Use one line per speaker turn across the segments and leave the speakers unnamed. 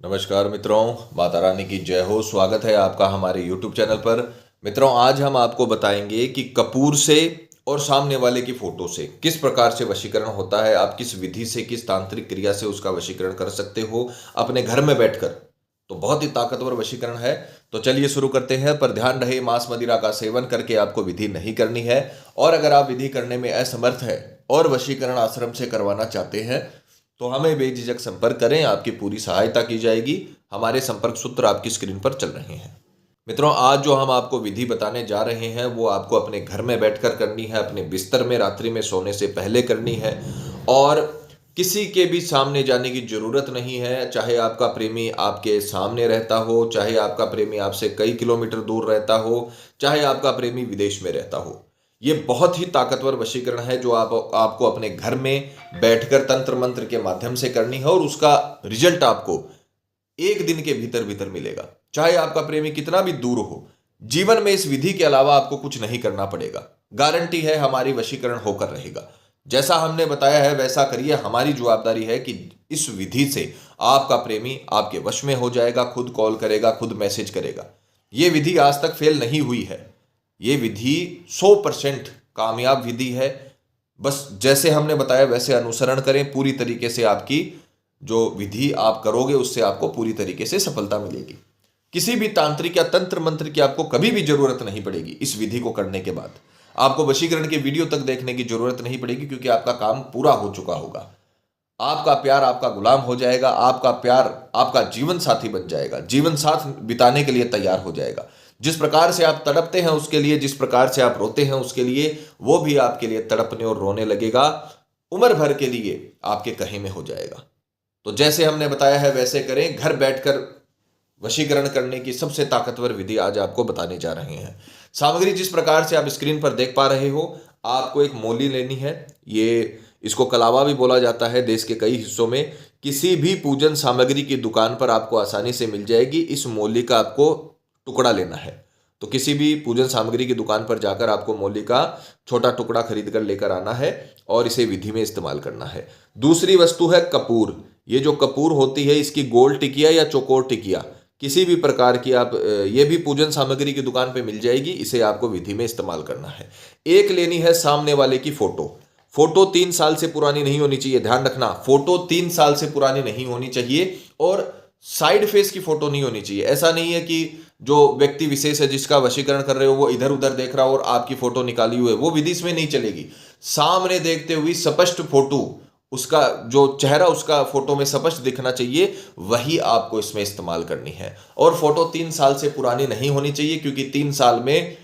नमस्कार मित्रों, माता रानी की जय हो। स्वागत है आपका हमारे YouTube चैनल पर। मित्रों, आज हम आपको बताएंगे कि कपूर से और सामने वाले की फोटो से किस प्रकार से वशीकरण होता है। आप किस विधि से, किस तांत्रिक क्रिया से उसका वशीकरण कर सकते हो अपने घर में बैठकर। तो बहुत ही ताकतवर वशीकरण है। तो चलिए शुरू करते हैं। पर ध्यान रहे, मांस मदिरा का सेवन करके आपको विधि नहीं करनी है। और अगर आप विधि करने में असमर्थ है और वशीकरण आश्रम से करवाना चाहते हैं तो हमें बेझिझक संपर्क करें, आपकी पूरी सहायता की जाएगी। हमारे संपर्क सूत्र आपकी स्क्रीन पर चल रहे हैं। मित्रों, आज जो हम आपको विधि बताने जा रहे हैं वो आपको अपने घर में बैठकर करनी है, अपने बिस्तर में रात्रि में सोने से पहले करनी है। और किसी के भी सामने जाने की जरूरत नहीं है। चाहे आपका प्रेमी आपके सामने रहता हो, चाहे आपका प्रेमी आपसे कई किलोमीटर दूर रहता हो, चाहे आपका प्रेमी विदेश में रहता हो। ये बहुत ही ताकतवर वशीकरण है जो आपको अपने घर में बैठकर तंत्र मंत्र के माध्यम से करनी है। और उसका रिजल्ट आपको एक दिन के भीतर भीतर मिलेगा। चाहे आपका प्रेमी कितना भी दूर हो, जीवन में इस विधि के अलावा आपको कुछ नहीं करना पड़ेगा। गारंटी है हमारी वशीकरण होकर रहेगा। जैसा हमने बताया है वैसा करिए। हमारी जवाबदारी है कि इस विधि से आपका प्रेमी आपके वश में हो जाएगा, खुद कॉल करेगा, खुद मैसेज करेगा। यह विधि आज तक फेल नहीं हुई है। ये विधि 100% कामयाब विधि है। बस जैसे हमने बताया वैसे अनुसरण करें। पूरी तरीके से आपकी जो विधि आप करोगे उससे आपको पूरी तरीके से सफलता मिलेगी। किसी भी तांत्रिक या तंत्र मंत्र की आपको कभी भी जरूरत नहीं पड़ेगी। इस विधि को करने के बाद आपको वशीकरण के वीडियो तक देखने की जरूरत नहीं पड़ेगी, क्योंकि आपका काम पूरा हो चुका होगा। आपका प्यार आपका गुलाम हो जाएगा। आपका प्यार आपका जीवन साथी बन जाएगा, जीवन साथ बिताने के लिए तैयार हो जाएगा। जिस प्रकार से आप तड़पते हैं उसके लिए, जिस प्रकार से आप रोते हैं उसके लिए, वो भी आपके लिए तड़पने और रोने लगेगा। उम्र भर के लिए आपके कहे में हो जाएगा। तो जैसे हमने बताया है वैसे करें। घर बैठकर वशीकरण करने की सबसे ताकतवर विधि आज आपको बताने जा रहे हैं। सामग्री जिस प्रकार से आप स्क्रीन पर देख पा रहे हो, आपको एक मौली लेनी है। इसको कलावा भी बोला जाता है। देश के कई हिस्सों में किसी भी पूजन सामग्री की दुकान पर आपको आसानी से मिल जाएगी। इस मौली का आपको टुकड़ा लेना है। तो किसी भी पूजन सामग्री की दुकान पर जाकर आपको मौली का छोटा टुकड़ा खरीद कर लेकर आना है और इसे विधि में इस्तेमाल करना है। दूसरी वस्तु है कपूर। ये जो कपूर होती है, इसकी गोल टिकिया या चौकोर टिकिया किसी भी प्रकार की आप ये भी पूजन सामग्री की दुकान पे मिल जाएगी। इसे आपको विधि में इस्तेमाल करना है। एक लेनी है सामने वाले की फोटो। फोटो 3 साल से पुरानी नहीं होनी चाहिए। ध्यान रखना, फोटो 3 साल से पुरानी नहीं होनी चाहिए और साइड फेस की फोटो नहीं होनी चाहिए। ऐसा नहीं है कि जो व्यक्ति विशेष है जिसका वशीकरण कर रहे हो वो इधर उधर देख रहा हो और आपकी फोटो निकाली हुई है, वो विधि इसमें नहीं चलेगी। सामने देखते हुए स्पष्ट फोटो, उसका जो चेहरा उसका फोटो में स्पष्ट दिखना चाहिए, वही आपको इसमें इस्तेमाल करनी है। और फोटो 3 साल से पुरानी नहीं होनी चाहिए, क्योंकि 3 साल में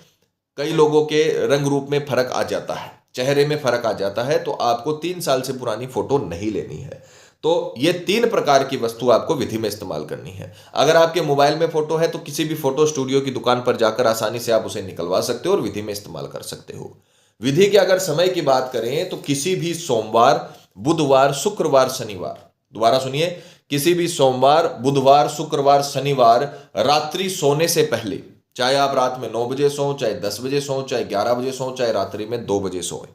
कई लोगों के रंग रूप में फर्क आ जाता है, चेहरे में फर्क आ जाता है। तो आपको 3 साल से पुरानी फोटो नहीं लेनी है। तो ये 3 प्रकार की वस्तु आपको विधि में इस्तेमाल करनी है। अगर आपके मोबाइल में फोटो है तो किसी भी फोटो स्टूडियो की दुकान पर जाकर आसानी से आप उसे निकलवा सकते हो और विधि में इस्तेमाल कर सकते हो। विधि के अगर समय की बात करें तो किसी भी सोमवार, बुधवार, शुक्रवार, शनिवार, दोबारा सुनिए, किसी भी सोमवार, बुधवार, शुक्रवार, शनिवार रात्रि सोने से पहले, चाहे आप रात में 9 बजे सो, चाहे 10 बजे सो, चाहे 11 बजे सो, चाहे रात्रि में 2 बजे सोए,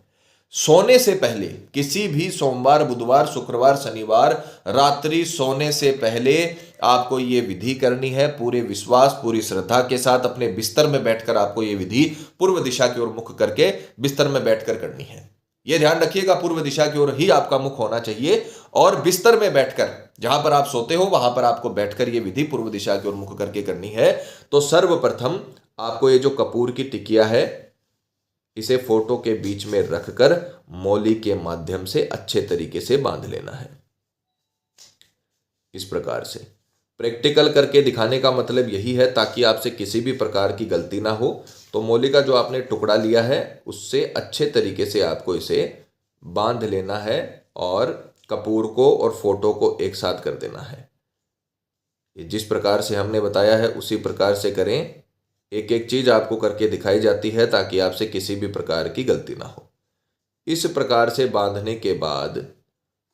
सोने से पहले किसी भी सोमवार, बुधवार, शुक्रवार, शनिवार रात्रि सोने से पहले आपको ये विधि करनी है। पूरे विश्वास, पूरी श्रद्धा के साथ अपने बिस्तर में बैठकर आपको ये विधि पूर्व दिशा की ओर मुख करके बिस्तर में बैठकर करनी है। ये ध्यान रखिएगा, पूर्व दिशा की ओर ही आपका मुख होना चाहिए। और बिस्तर में बैठकर, जहां पर आप सोते हो वहां पर आपको बैठकर ये विधि पूर्व दिशा की ओर मुख करके करनी है। तो सर्वप्रथम आपको ये जो कपूर की टिकिया है, इसे फोटो के बीच में रखकर मौली के माध्यम से अच्छे तरीके से बांध लेना है। इस प्रकार से प्रैक्टिकल करके दिखाने का मतलब यही है ताकि आपसे किसी भी प्रकार की गलती ना हो। तो मौली का जो आपने टुकड़ा लिया है उससे अच्छे तरीके से आपको इसे बांध लेना है और कपूर को और फोटो को एक साथ कर देना है। ये जिस प्रकार से हमने बताया है उसी प्रकार से करें। एक एक चीज आपको करके दिखाई जाती है ताकि आपसे किसी भी प्रकार की गलती ना हो। इस प्रकार से बांधने के बाद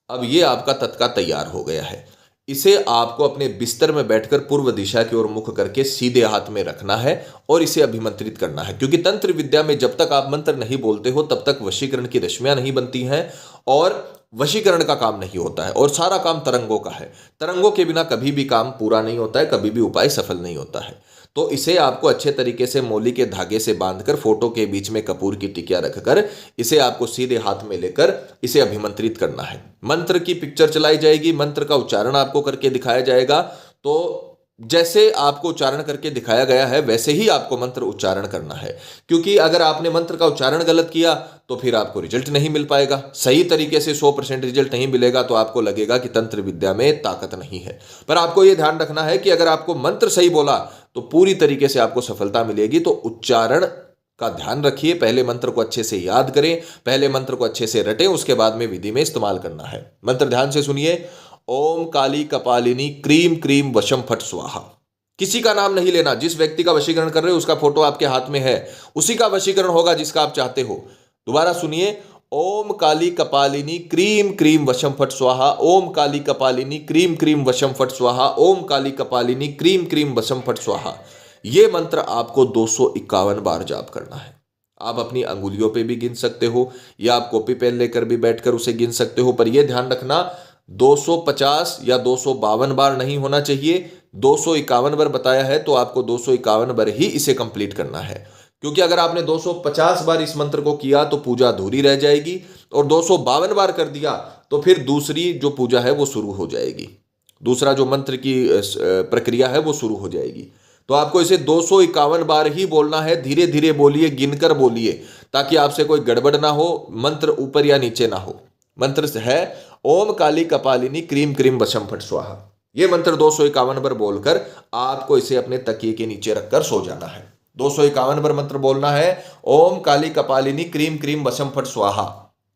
अब ये आपका तत्का तैयार हो गया है। इसे आपको अपने बिस्तर में बैठकर पूर्व दिशा की ओर मुख करके सीधे हाथ में रखना है और इसे अभिमंत्रित करना है, क्योंकि तंत्र विद्या में जब तक आप मंत्र नहीं बोलते हो तब तक वशीकरण की रश्मियां नहीं बनती हैं और वशीकरण का काम नहीं होता है। और सारा काम तरंगों का है। तरंगों के बिना कभी भी काम पूरा नहीं होता है, कभी भी उपाय सफल नहीं होता है। तो इसे आपको अच्छे तरीके से मौली के धागे से बांधकर फोटो के बीच में कपूर की टिकिया रखकर इसे आपको सीधे हाथ में लेकर इसे अभिमंत्रित करना है। मंत्र की पिक्चर चलाई जाएगी, मंत्र का उच्चारण आपको करके दिखाया जाएगा। तो जैसे आपको उच्चारण करके दिखाया गया है वैसे ही आपको मंत्र उच्चारण करना है, क्योंकि अगर आपने मंत्र का उच्चारण गलत किया तो फिर आपको रिजल्ट नहीं मिल पाएगा। सही तरीके से 100% रिजल्ट नहीं मिलेगा तो आपको लगेगा कि तंत्र विद्या में ताकत नहीं है। पर आपको यह ध्यान रखना है कि अगर आपको मंत्र सही बोला तो पूरी तरीके से आपको सफलता मिलेगी। तो उच्चारण का ध्यान रखिए, पहले मंत्र को अच्छे से याद करें, पहले मंत्र को अच्छे से रटें, उसके बाद में विधि में इस्तेमाल करना है। मंत्र ध्यान से सुनिए। ओम काली कपालिनी क्रीम क्रीम वशम फट स्वाहा। किसी का नाम नहीं लेना। जिस व्यक्ति का वशीकरण कर रहे हो उसका फोटो आपके हाथ में है, उसी का वशीकरण होगा जिसका आप चाहते हो। दोबारा सुनिए। ओम काली कपालिनी क्रीम क्रीम वशम फट स्वाहा। ओम काली कपालिनी क्रीम क्रीम वशम फट स्वाहा। ओम काली कपालिनी क्रीम क्रीम वशम फट स्वाहा। ये मंत्र आपको 251 बार जाप करना है। आप अपनी अंगुलियों पे भी गिन सकते हो या आप कॉपी पेन लेकर भी बैठकर उसे गिन सकते हो, पर यह ध्यान रखना 250 या 252 बार नहीं होना चाहिए। 251 बार बताया है तो आपको 251 बार ही इसे कंप्लीट करना है, क्योंकि अगर आपने 250 बार इस मंत्र को किया तो पूजा अधूरी रह जाएगी और 252 बार कर दिया तो फिर दूसरी जो पूजा है वो शुरू हो जाएगी, दूसरा जो मंत्र की प्रक्रिया है वो शुरू हो जाएगी। तो आपको इसे 251 बार ही बोलना है। धीरे धीरे बोलिए, गिनकर बोलिए, ताकि आपसे कोई गड़बड़ ना हो, मंत्र ऊपर या नीचे ना हो। मंत्र है ओम काली कपालिनी क्रीम क्रीम वशम फट स्वाहा। यह मंत्र 251 बार बोलकर आपको इसे अपने तकिए के नीचे रखकर सो जाना है। 251 बार मंत्र बोलना है। ओम काली कपालिनी क्रीम क्रीम वशम फट स्वाहा।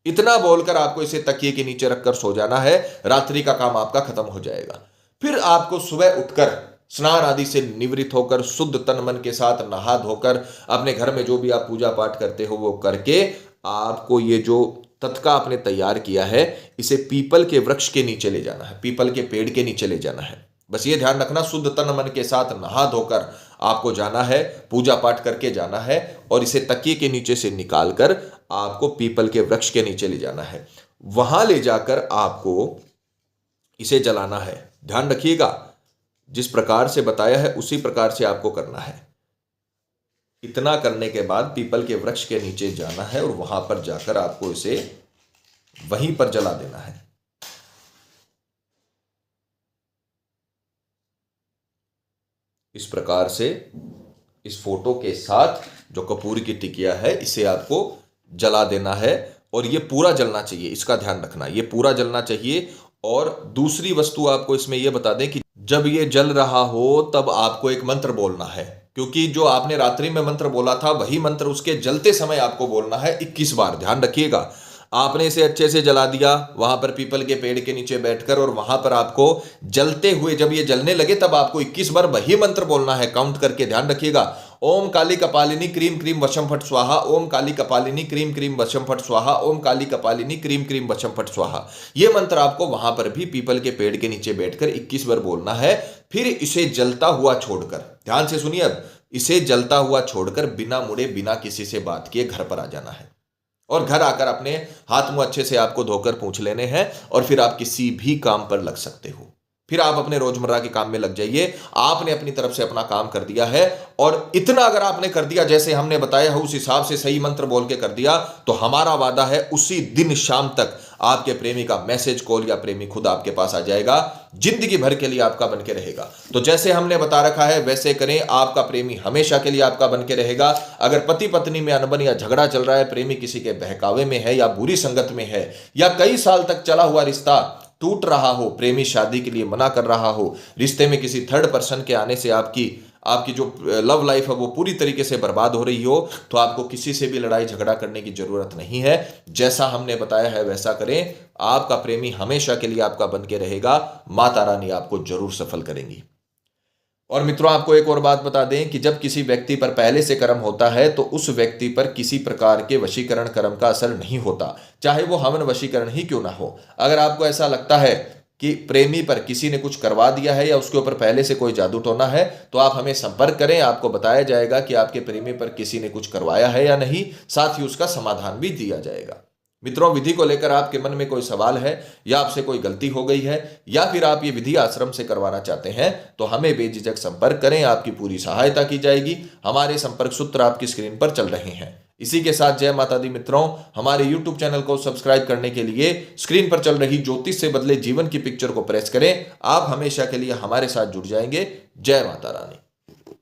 इतना बोलकर आपको इसे तकिए के नीचे रखकर सो जाना है। रात्रि का काम आपका खत्म हो जाएगा। फिर आपको सुबह उठकर स्नान आदि से निवृत्त होकर शुद्ध तन मन के साथ नहा धोकर अपने घर में जो भी आप पूजा पाठ करते हो वो करके आपको ये जो तत्का आपने तैयार किया है इसे पीपल के वृक्ष के नीचे ले जाना है, पीपल के पेड़ के नीचे ले जाना है। बस ये ध्यान रखना, शुद्ध तन मन के साथ नहा धोकर आपको जाना है, पूजा पाठ करके जाना है और इसे तकिए के नीचे से निकालकर आपको पीपल के वृक्ष के नीचे ले जाना है। वहां ले जाकर आपको इसे जलाना है। ध्यान रखिएगा, जिस प्रकार से बताया है उसी प्रकार से आपको करना है। इतना करने के बाद पीपल के वृक्ष के नीचे जाना है और वहां पर जाकर आपको इसे वहीं पर जला देना है। इस प्रकार से इस फोटो के साथ जो कपूर की टिकिया है इसे आपको जला देना है और ये पूरा जलना चाहिए। इसका ध्यान रखना, ये पूरा जलना चाहिए। और दूसरी वस्तु आपको इसमें यह बता दें कि जब ये जल रहा हो तब आपको एक मंत्र बोलना है, क्योंकि जो आपने रात्रि में मंत्र बोला था वही मंत्र उसके जलते समय आपको बोलना है 21 बार। ध्यान रखिएगा, आपने इसे अच्छे से जला दिया वहां पर पीपल के पेड़ के नीचे बैठकर, और वहां पर आपको जलते हुए जब ये जलने लगे तब आपको 21 बार वही मंत्र बोलना है, काउंट करके। ध्यान रखिएगा, ओम काली कपालिनी क्रीम क्रीम वशम फट स्वाहा। ओम काली कपालिनी क्रीम क्रीम वशम फट स्वाहा। ओम काली कपालिनी क्रीम क्रीम वशम फट स्वाहा। ये मंत्र आपको वहां पर भी पीपल के पेड़ के नीचे बैठकर 21 बार बोलना है। फिर इसे जलता हुआ छोड़कर, ध्यान से सुनिए, अब इसे जलता हुआ छोड़कर बिना मुड़े बिना किसी से बात किए घर पर आ जाना है और घर आकर अपने हाथ मुंह अच्छे से आपको धोकर पोंछ लेने हैं और फिर आप किसी भी काम पर लग सकते हो। फिर आप अपने रोजमर्रा के काम में लग जाइए। आपने अपनी तरफ से अपना काम कर दिया है और इतना अगर आपने कर दिया जैसे हमने बताया है उस हिसाब से सही मंत्र बोल के कर दिया तो हमारा वादा है उसी दिन शाम तक आपके प्रेमी का मैसेज कॉल या प्रेमी खुद आपके पास आ जाएगा, जिंदगी भर के लिए आपका बन के रहेगा। तो जैसे हमने बता रखा है वैसे करें, आपका प्रेमी हमेशा के लिए आपका बन के रहेगा। अगर पति पत्नी में अनबन या झगड़ा चल रहा है, प्रेमी किसी के बहकावे में है या बुरी संगत में है, या कई साल तक चला हुआ रिश्ता टूट रहा हो, प्रेमी शादी के लिए मना कर रहा हो, रिश्ते में किसी थर्ड पर्सन के आने से आपकी जो लव लाइफ है वो पूरी तरीके से बर्बाद हो रही हो, तो आपको किसी से भी लड़ाई झगड़ा करने की जरूरत नहीं है। जैसा हमने बताया है वैसा करें, आपका प्रेमी हमेशा के लिए आपका बन के रहेगा। माता रानी आपको जरूर सफल करेंगी। और मित्रों, आपको एक और बात बता दें कि जब किसी व्यक्ति पर पहले से कर्म होता है तो उस व्यक्ति पर किसी प्रकार के वशीकरण कर्म का असर नहीं होता, चाहे वो हवन वशीकरण ही क्यों ना हो। अगर आपको ऐसा लगता है कि प्रेमी पर किसी ने कुछ करवा दिया है या उसके ऊपर पहले से कोई जादू टोना है, तो आप हमें संपर्क करें। आपको बताया जाएगा कि आपके प्रेमी पर किसी ने कुछ करवाया है या नहीं, साथ ही उसका समाधान भी दिया जाएगा। मित्रों, विधि को लेकर आपके मन में कोई सवाल है या आपसे कोई गलती हो गई है या फिर आप ये विधि आश्रम से करवाना चाहते हैं, तो हमें बेझिझक संपर्क करें। आपकी पूरी सहायता की जाएगी। हमारे संपर्क सूत्र आपकी स्क्रीन पर चल रहे हैं। इसी के साथ जय माता दी मित्रों, हमारे YouTube चैनल को सब्सक्राइब करने के लिए स्क्रीन पर चल रही ज्योतिष से बदले जीवन की पिक्चर को प्रेस करें। आप हमेशा के लिए हमारे साथ जुड़ जाएंगे। जय माता रानी।